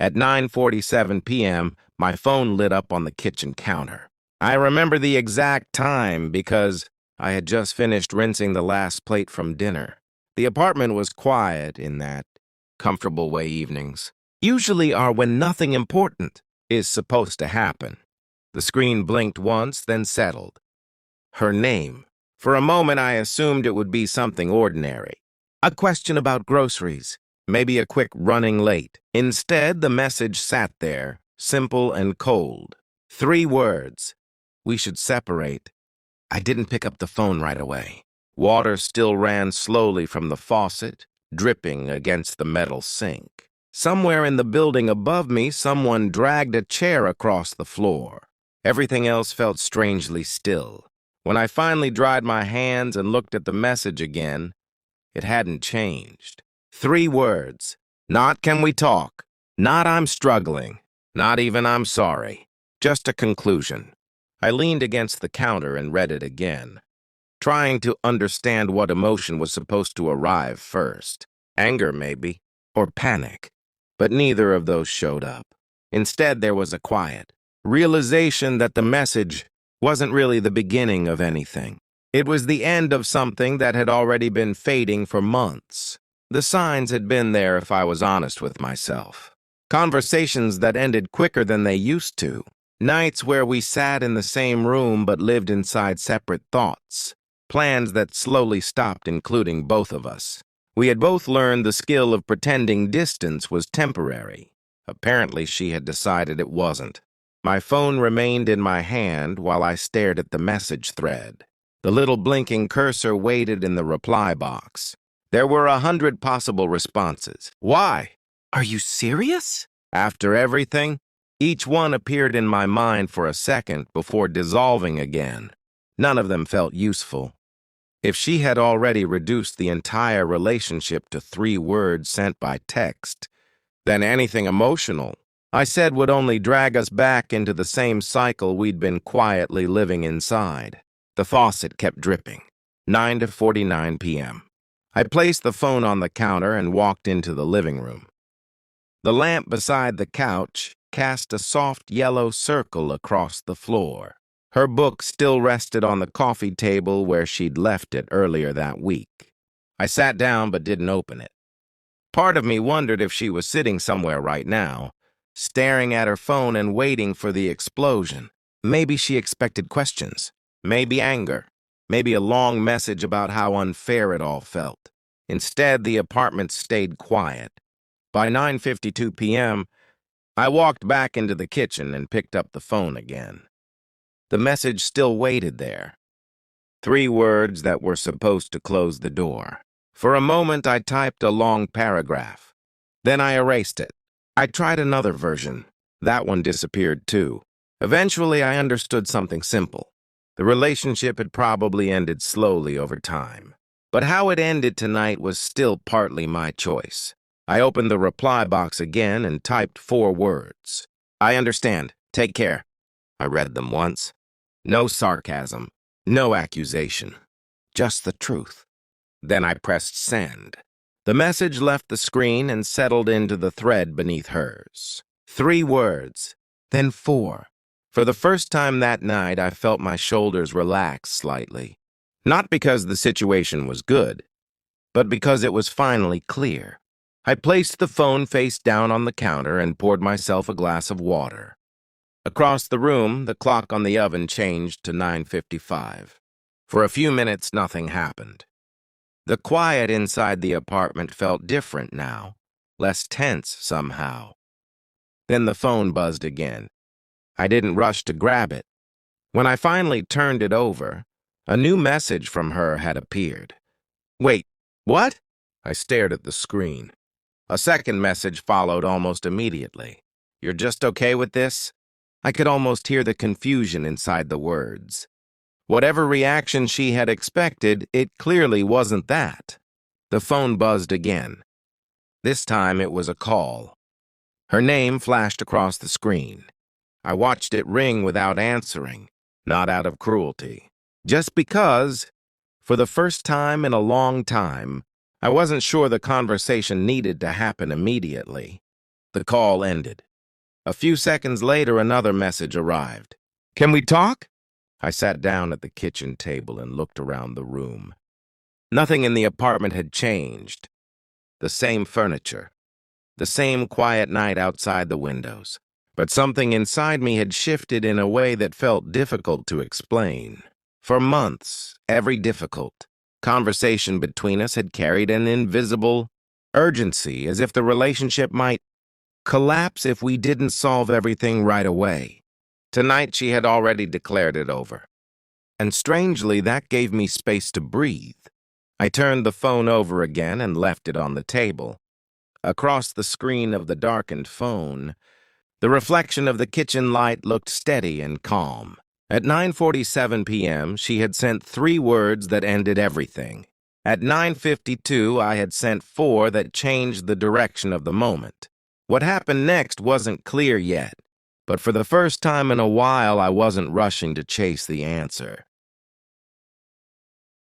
At 9:47 p.m., my phone lit up on the kitchen counter. I remember the exact time because I had just finished rinsing the last plate from dinner. The apartment was quiet in that comfortable way evenings usually are when nothing important is supposed to happen. The screen blinked once, then settled. Her name. For a moment, I assumed it would be something ordinary. A question about groceries, maybe a quick running late. Instead, the message sat there, simple and cold. 3 words. We should separate. I didn't pick up the phone right away. Water still ran slowly from the faucet, dripping against the metal sink. Somewhere in the building above me, someone dragged a chair across the floor. Everything else felt strangely still. When I finally dried my hands and looked at the message again, it hadn't changed. 3 words. Not can we talk. Not I'm struggling. Not even I'm sorry. Just a conclusion. I leaned against the counter and read it again, trying to understand what emotion was supposed to arrive first. Anger, maybe, or panic. But neither of those showed up. Instead, there was a quiet realization that the message wasn't really the beginning of anything. It was the end of something that had already been fading for months. The signs had been there if I was honest with myself. Conversations that ended quicker than they used to. Nights where we sat in the same room but lived inside separate thoughts. Plans that slowly stopped including both of us. We had both learned the skill of pretending distance was temporary. Apparently, she had decided it wasn't. My phone remained in my hand while I stared at the message thread. The little blinking cursor waited in the reply box. There were 100 possible responses. Why? Are you serious? After everything? Each one appeared in my mind for a second before dissolving again. None of them felt useful. If she had already reduced the entire relationship to 3 words sent by text, then anything emotional I said would only drag us back into the same cycle we'd been quietly living inside. The faucet kept dripping. 9:49 p.m. I placed the phone on the counter and walked into the living room. The lamp beside the couch cast a soft yellow circle across the floor. Her book still rested on the coffee table where she'd left it earlier that week. I sat down but didn't open it. Part of me wondered if she was sitting somewhere right now, staring at her phone and waiting for the explosion. Maybe she expected questions, maybe anger, maybe a long message about how unfair it all felt. Instead, the apartment stayed quiet. By 9:52 p.m., I walked back into the kitchen and picked up the phone again. The message still waited there. 3 words that were supposed to close the door. For a moment, I typed a long paragraph. Then I erased it. I tried another version. That one disappeared too. Eventually, I understood something simple. The relationship had probably ended slowly over time. But how it ended tonight was still partly my choice. I opened the reply box again and typed 4 words. I understand. Take care. I read them once. No sarcasm. No accusation. Just the truth. Then I pressed send. The message left the screen and settled into the thread beneath hers. 3 words, then 4. For the first time that night, I felt my shoulders relax slightly. Not because the situation was good, but because it was finally clear. I placed the phone face down on the counter and poured myself a glass of water. Across the room, the clock on the oven changed to 9:55. For a few minutes, nothing happened. The quiet inside the apartment felt different now, less tense somehow. Then the phone buzzed again. I didn't rush to grab it. When I finally turned it over, a new message from her had appeared. Wait, what? I stared at the screen. A second message followed almost immediately. You're just okay with this? I could almost hear the confusion inside the words. Whatever reaction she had expected, it clearly wasn't that. The phone buzzed again. This time it was a call. Her name flashed across the screen. I watched it ring without answering, not out of cruelty. Just because, for the first time in a long time, I wasn't sure the conversation needed to happen immediately. The call ended. A few seconds later, another message arrived. "Can we talk?" I sat down at the kitchen table and looked around the room. Nothing in the apartment had changed. The same furniture, the same quiet night outside the windows. But something inside me had shifted in a way that felt difficult to explain. For months, every difficult conversation between us had carried an invisible urgency, as if the relationship might collapse if we didn't solve everything right away. Tonight, she had already declared it over. And strangely, that gave me space to breathe. I turned the phone over again and left it on the table. Across the screen of the darkened phone, the reflection of the kitchen light looked steady and calm. At 9:47 p.m., she had sent 3 words that ended everything. At 9:52, I had sent 4 that changed the direction of the moment. What happened next wasn't clear yet, but for the first time in a while, I wasn't rushing to chase the answer.